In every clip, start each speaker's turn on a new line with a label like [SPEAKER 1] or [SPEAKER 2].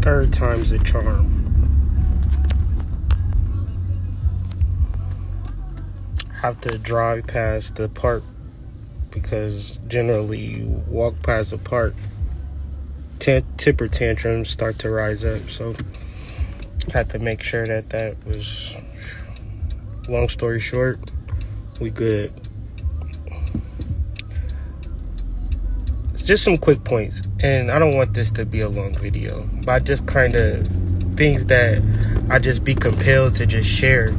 [SPEAKER 1] third time's the charm. Have to drive past the park because generally you walk past the park, temper tantrums start to rise up. So had to make sure that was, long story short, we good. Just some quick points, and I don't want this to be a long video, but just kind of things that I just be compelled to just share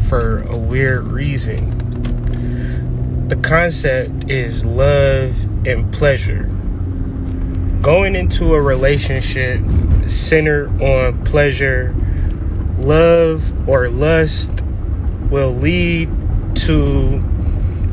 [SPEAKER 1] for a weird reason. The concept is love and pleasure. Going into a relationship centered on pleasure, love, or lust will lead to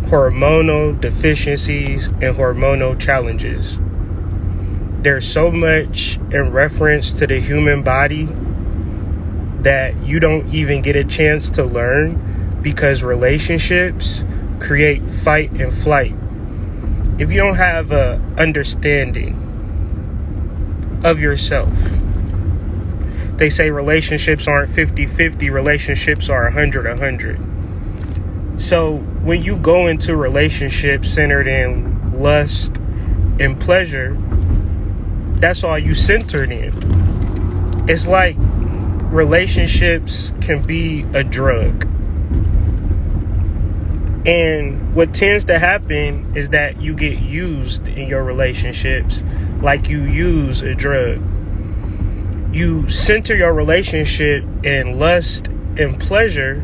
[SPEAKER 1] hormonal deficiencies and hormonal challenges. There's so much in reference to the human body that you don't even get a chance to learn because relationships create fight and flight. If you don't have a understanding of yourself, they say relationships aren't 50-50, relationships are 100-100. So when you go into relationships centered in lust and pleasure, that's all you centered in. It's like relationships can be a drug. And what tends to happen is that you get used in your relationships like you use a drug. You center your relationship in lust and pleasure,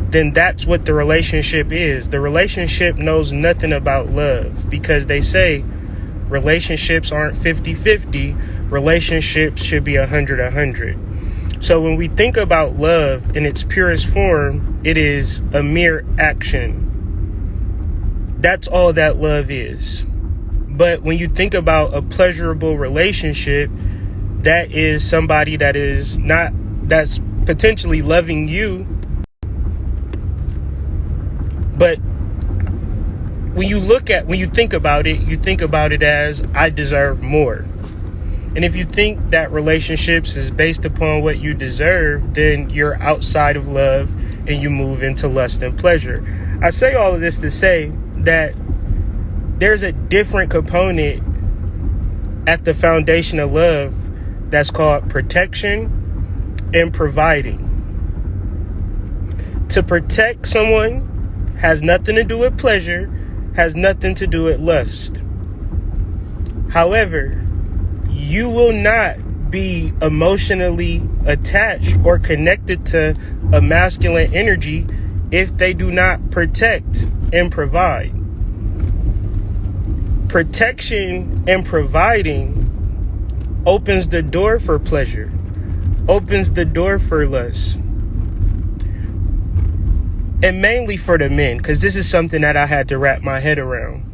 [SPEAKER 1] then that's what the relationship is. The relationship knows nothing about love because they say relationships aren't 50-50. Relationships should be 100-100. So when we think about love in its purest form, it is a mere action. That's all that love is. But when you think about a pleasurable relationship, that is somebody that's potentially loving you. But when you think about it, you think about it as, I deserve more. And if you think that relationships is based upon what you deserve, then you're outside of love and you move into lust and pleasure. I say all of this to say that there's a different component at the foundation of love that's called protection and providing. To protect someone has nothing to do with pleasure, has nothing to do with lust. However, you will not be emotionally attached or connected to a masculine energy if they do not protect and provide. Protection and providing opens the door for pleasure, opens the door for lust. And mainly for the men, because this is something that I had to wrap my head around.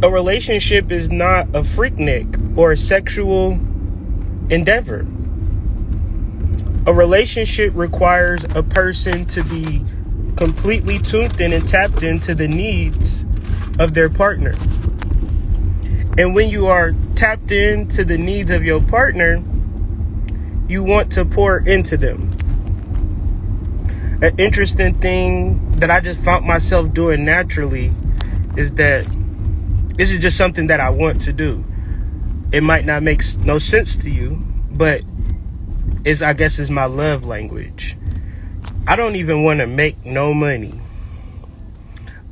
[SPEAKER 1] A relationship is not a freaknik or a sexual endeavor. A relationship requires a person to be completely tuned in and tapped into the needs of their partner. And when you are tapped into the needs of your partner, you want to pour into them. An interesting thing that I just found myself doing naturally is that this is just something that I want to do. It might not make no sense to you, but I guess is my love language. I don't even want to make no money.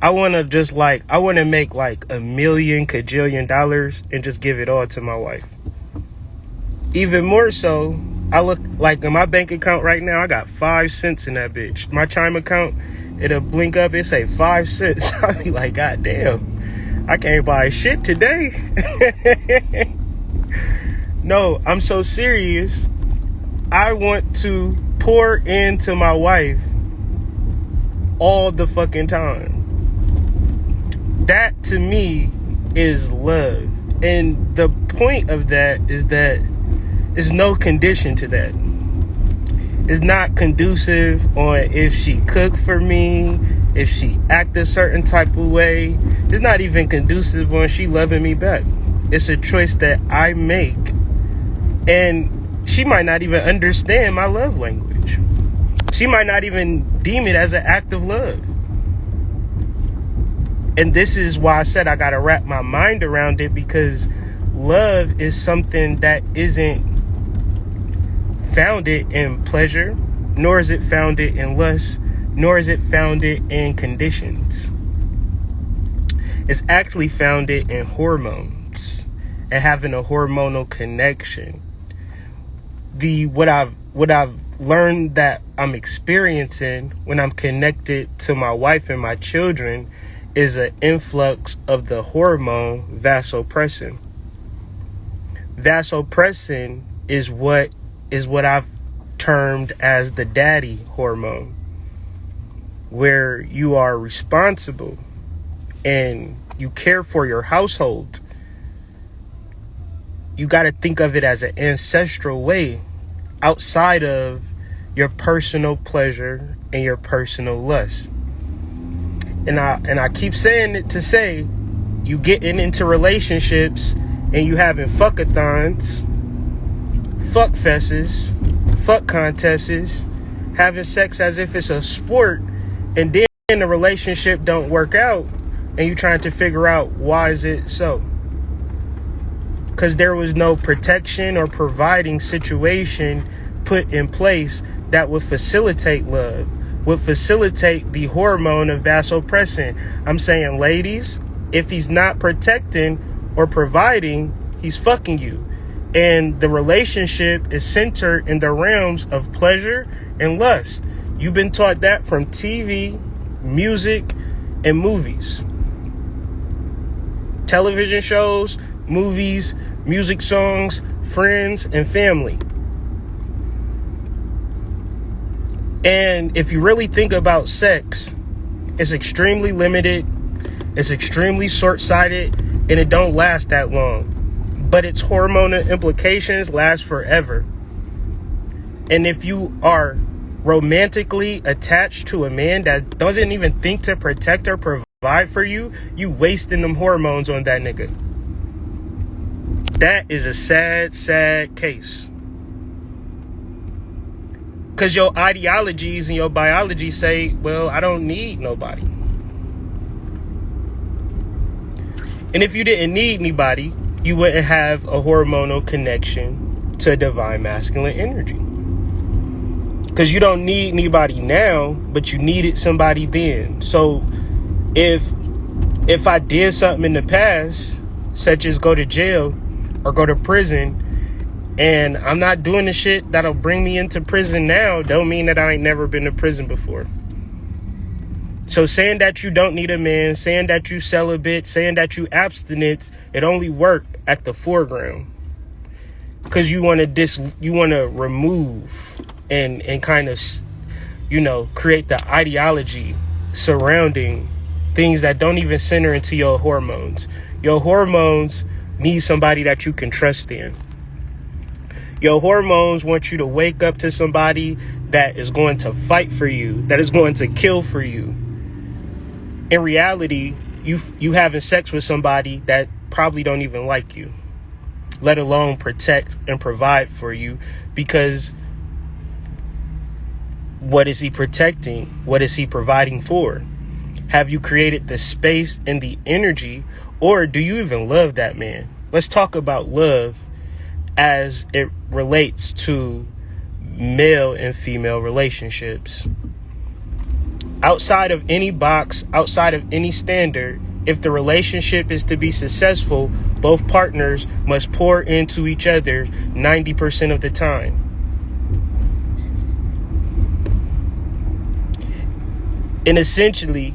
[SPEAKER 1] I want to make like $1 million kajillion and just give it all to my wife. Even more so, I look like in my bank account right now, I got 5 cents in that bitch. My Chime account, it'll blink up, it say 5 cents. I'll be like, God damn. I can't buy shit today. No, I'm so serious. I want to pour into my wife all the fucking time. That to me is love. And the point of that is that there's no condition to that. It's not conducive on if she cook for me, if she act a certain type of way. It's not even conducive on she loving me back. It's a choice that I make. And she might not even understand my love language. She might not even deem it as an act of love. And this is why I said I got to wrap my mind around it, because love is something that isn't founded in pleasure, nor is it founded in lust, nor is it founded in conditions. It's actually founded in hormones and having a hormonal connection. What I've learned that I'm experiencing when I'm connected to my wife and my children is an influx of the hormone vasopressin. Vasopressin is what I've termed as the daddy hormone, where you are responsible and you care for your household. You got to think of it as an ancestral way outside of your personal pleasure and your personal lust. And I keep saying it to say, you getting into relationships and you having fuckathons, fuck fesses, fuck contests, having sex as if it's a sport, and then the relationship don't work out, and you trying to figure out why is it so? Because there was no protection or providing situation put in place that would facilitate love, would facilitate the hormone of vasopressin. I'm saying, ladies, if he's not protecting or providing, he's fucking you. And the relationship is centered in the realms of pleasure and lust. You've been taught that from TV, music, and movies. Television shows, movies, music songs, friends, and family. And if you really think about sex, it's extremely limited, it's extremely short-sighted, and it don't last that long. But its hormonal implications last forever. And if you are romantically attached to a man that doesn't even think to protect or provide for you, you wasting them hormones on that nigga. That is a sad, sad case. Because your ideologies and your biology say, well, I don't need nobody. And if you didn't need anybody, you wouldn't have a hormonal connection to divine masculine energy. Because you don't need anybody now, but you needed somebody then. So if I did something in the past, such as go to jail or go to prison, and I'm not doing the shit that'll bring me into prison now, don't mean that I ain't never been to prison before. So saying that you don't need a man, saying that you celibate, saying that you abstinence, it only work at the foreground. Because you want to remove and kind of, create the ideology surrounding things that don't even center into your hormones. Your hormones need somebody that you can trust in. Your hormones want you to wake up to somebody that is going to fight for you, that is going to kill for you. In reality, you having sex with somebody that probably don't even like you, let alone protect and provide for you, because what is he protecting? What is he providing for? Have you created the space and the energy, or do you even love that man? Let's talk about love as it relates to male and female relationships. Outside of any box, outside of any standard, if the relationship is to be successful, both partners must pour into each other 90% of the time. And essentially,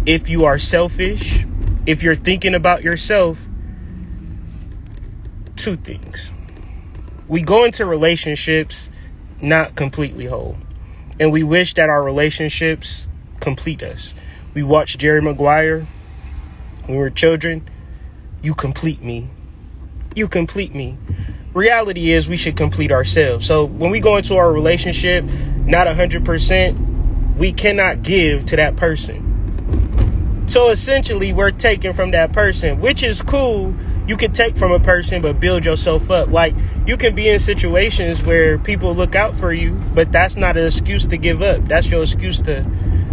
[SPEAKER 1] if you are selfish, if you're thinking about yourself, two things. We go into relationships not completely whole. And we wish that our relationships complete us. We watched Jerry Maguire when we were children. You complete me. You complete me. Reality is we should complete ourselves. So when we go into our relationship, not 100%, we cannot give to that person. So essentially, we're taking from that person, which is cool. You can take from a person, but build yourself up. Like, you can be in situations where people look out for you, but that's not an excuse to give up. That's your excuse to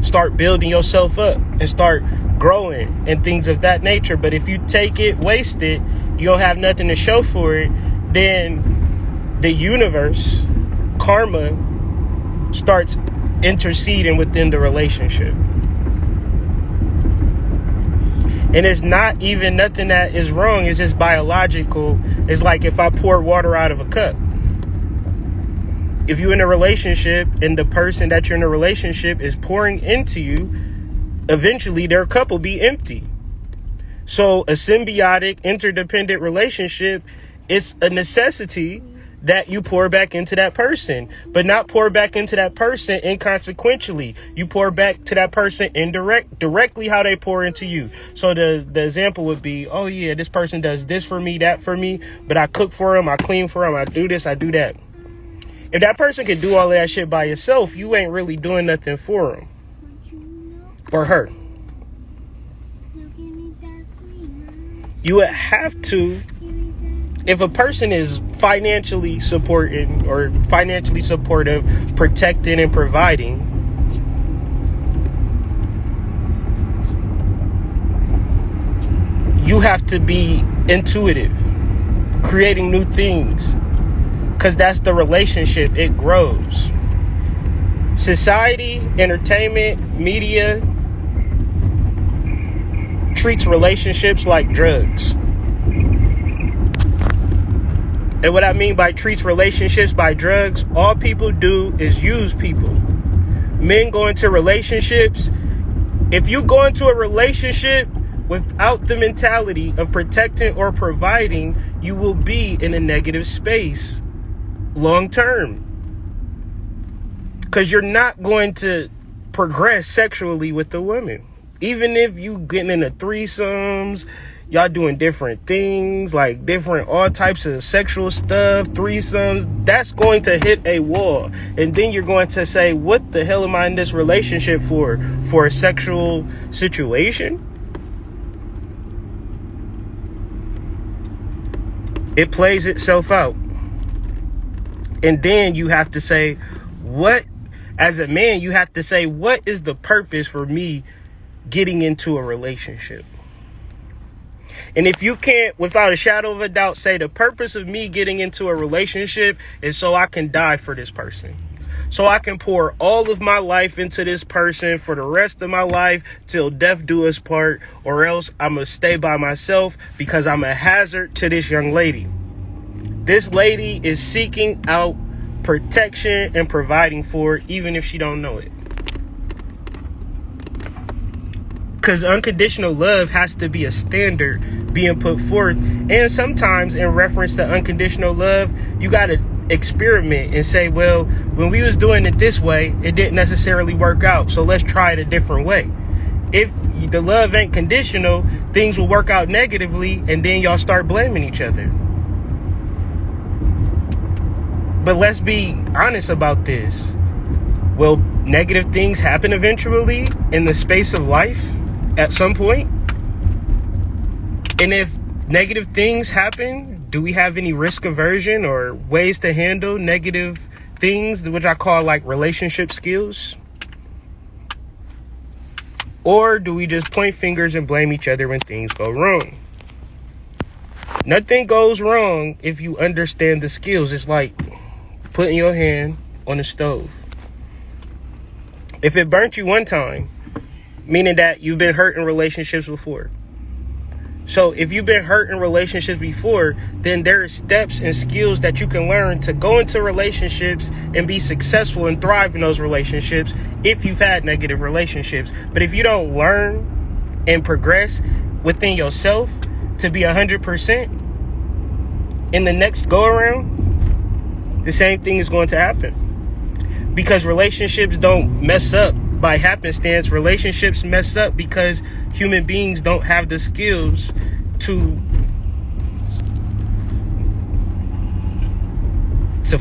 [SPEAKER 1] start building yourself up and start growing and things of that nature. But if you take it, waste it, you don't have nothing to show for it, then the universe, karma, starts interceding within the relationship. And it's not even nothing that is wrong. It's just biological. It's like if I pour water out of a cup. If you're in a relationship and the person that you're in a relationship is pouring into you, eventually their cup will be empty. So a symbiotic, interdependent relationship, it's a necessity that you pour back into that person, but not pour back into that person inconsequentially. You pour back to that person directly how they pour into you. So the example would be, oh yeah, this person does this for me, that for me, but I cook for them, I clean for them, I do this, I do that. If that person can do all of that shit by yourself, you ain't really doing nothing for him or her. You would have to, if a person is financially supporting or financially supportive, protecting and providing, you have to be intuitive, creating new things, because that's the relationship. It grows. Society, entertainment, media treats relationships like drugs. And what I mean by treats relationships by drugs, all people do is use people. Men go into relationships. If you go into a relationship without the mentality of protecting or providing, you will be in a negative space long term. Because you're not going to progress sexually with the woman. Even if you getting into threesomes, y'all doing different things, like different, all types of sexual stuff, threesomes, that's going to hit a wall. And then you're going to say, what the hell am I in this relationship for? For a sexual situation? It plays itself out. And then you have to say, what, as a man, you have to say, what is the purpose for me getting into a relationship? And if you can't, without a shadow of a doubt, say the purpose of me getting into a relationship is so I can die for this person. So I can pour all of my life into this person for the rest of my life till death do us part, or else I'm going to stay by myself because I'm a hazard to this young lady. This lady is seeking out protection and providing for it, even if she don't know it. Because unconditional love has to be a standard being put forth. And sometimes in reference to unconditional love, you got to experiment and say, well, when we was doing it this way, it didn't necessarily work out. So let's try it a different way. If the love ain't conditional, things will work out negatively, and then y'all start blaming each other. But let's be honest about this. Will negative things happen eventually in the space of life at some point? And if negative things happen, do we have any risk aversion or ways to handle negative things, which I call like relationship skills? Or do we just point fingers and blame each other when things go wrong? Nothing goes wrong if you understand the skills. It's like putting your hand on the stove. If it burnt you one time, meaning that you've been hurt in relationships before. So if you've been hurt in relationships before, then there are steps and skills that you can learn to go into relationships and be successful and thrive in those relationships if you've had negative relationships. But if you don't learn and progress within yourself to be 100% in the next go around, the same thing is going to happen. Because relationships don't mess up by happenstance. Relationships mess up because human beings don't have the skills to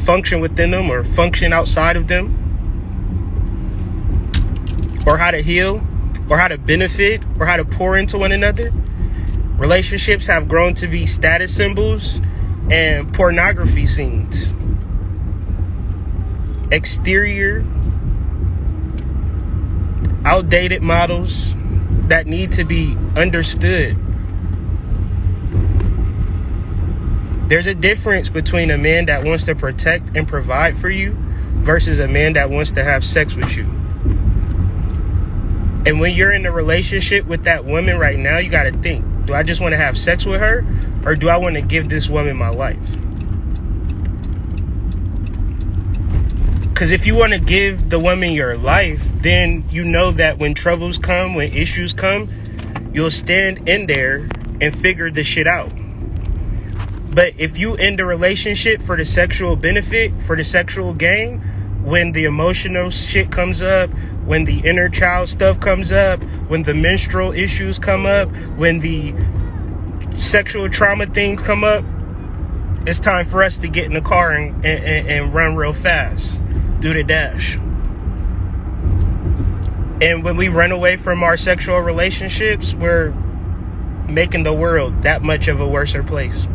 [SPEAKER 1] function within them or function outside of them, or how to heal or how to benefit or how to pour into one another, relationships have grown to be status symbols and pornography scenes. Exterior, outdated models that need to be understood. There's a difference between a man that wants to protect and provide for you versus a man that wants to have sex with you. And when you're in a relationship with that woman right now, you got to think, do I just want to have sex with her, or do I want to give this woman my life? Because if you want to give the woman your life, then you know that when troubles come, when issues come, you'll stand in there and figure the shit out. But if you end a relationship for the sexual benefit, for the sexual gain, when the emotional shit comes up, when the inner child stuff comes up, when the menstrual issues come up, when the sexual trauma things come up, it's time for us to get in the car and run real fast. Do the dash. And when we run away from our sexual relationships, we're making the world that much of a worser place.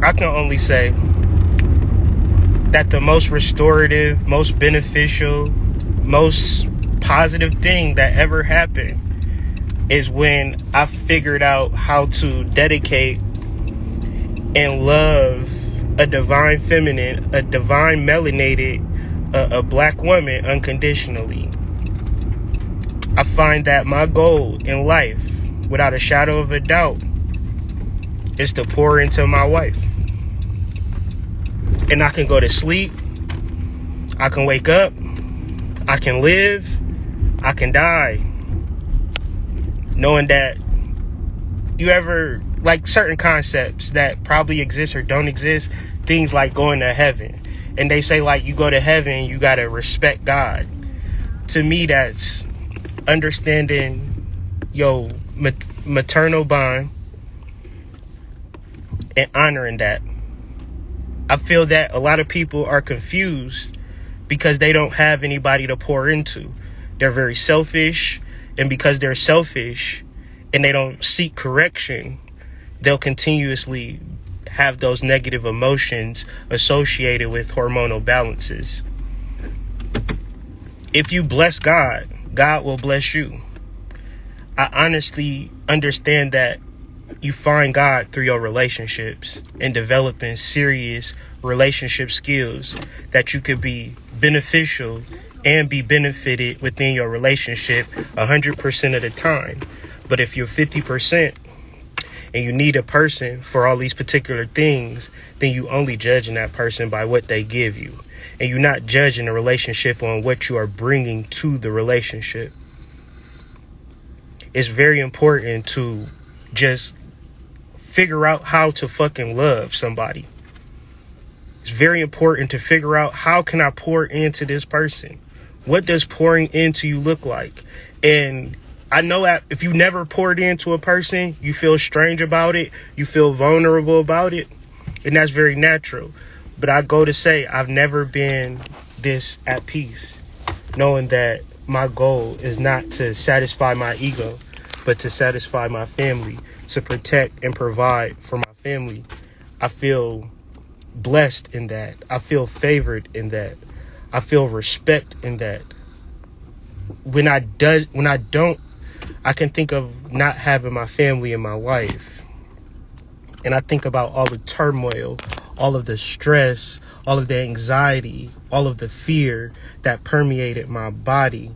[SPEAKER 1] I can only say that the most restorative, most beneficial, most positive thing that ever happened is when I figured out how to dedicate and love a divine feminine, a divine melanated, a black woman unconditionally. I find that my goal in life, without a shadow of a doubt, is to pour into my wife. And I can go to sleep, I can wake up, I can live, I can die, knowing that you ever, like certain concepts that probably exist or don't exist, things like going to heaven. And they say, like, you go to heaven, you got to respect God. To me, that's understanding your maternal bond and honoring that. I feel that a lot of people are confused because they don't have anybody to pour into. They're very selfish, and because they're selfish and they don't seek correction, they'll continuously have those negative emotions associated with hormonal balances. If you bless God, God will bless you. I honestly understand that you find God through your relationships and developing serious relationship skills that you could be beneficial and be benefited within your relationship 100% of the time. But if you're 50% and you need a person for all these particular things, then you only judging that person by what they give you. And you're not judging the relationship on what you are bringing to the relationship. It's very important to just figure out how to fucking love somebody. It's very important to figure out, how can I pour into this person? What does pouring into you look like? And I know that if you never poured into a person, you feel strange about it, you feel vulnerable about it, and that's very natural. But I go to say, I've never been this at peace, knowing that my goal is not to satisfy my ego, but to satisfy my family, to protect and provide for my family. I feel blessed in that. I feel favored in that. I feel respect in that. When I don't, I can think of not having my family and my wife. And I think about all the turmoil, all of the stress, all of the anxiety, all of the fear that permeated my body.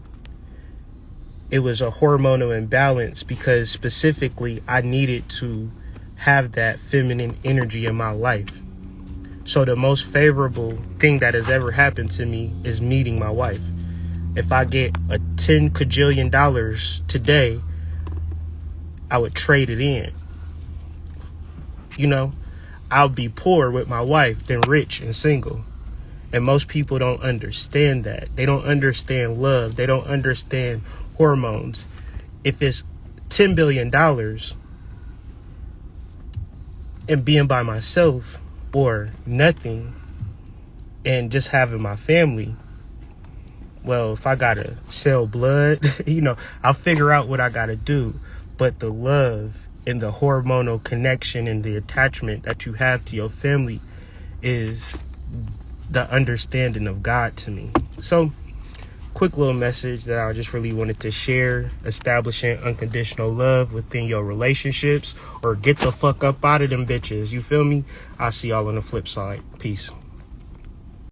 [SPEAKER 1] It was a hormonal imbalance because specifically I needed to have that feminine energy in my life. So the most favorable thing that has ever happened to me is meeting my wife. If I get a 10 cajillion dollars today, I would trade it in. You know, I'll be poor with my wife than rich and single. And most people don't understand that. They don't understand love. They don't understand hormones. If it's $10 billion and being by myself or nothing and just having my family, well, if I gotta sell blood, I'll figure out what I gotta do. But the love and the hormonal connection and the attachment that you have to your family is the understanding of God to me. So, quick little message that I just really wanted to share: establishing unconditional love within your relationships, or get the fuck up out of them bitches. You feel me? I'll see y'all on the flip side. Peace.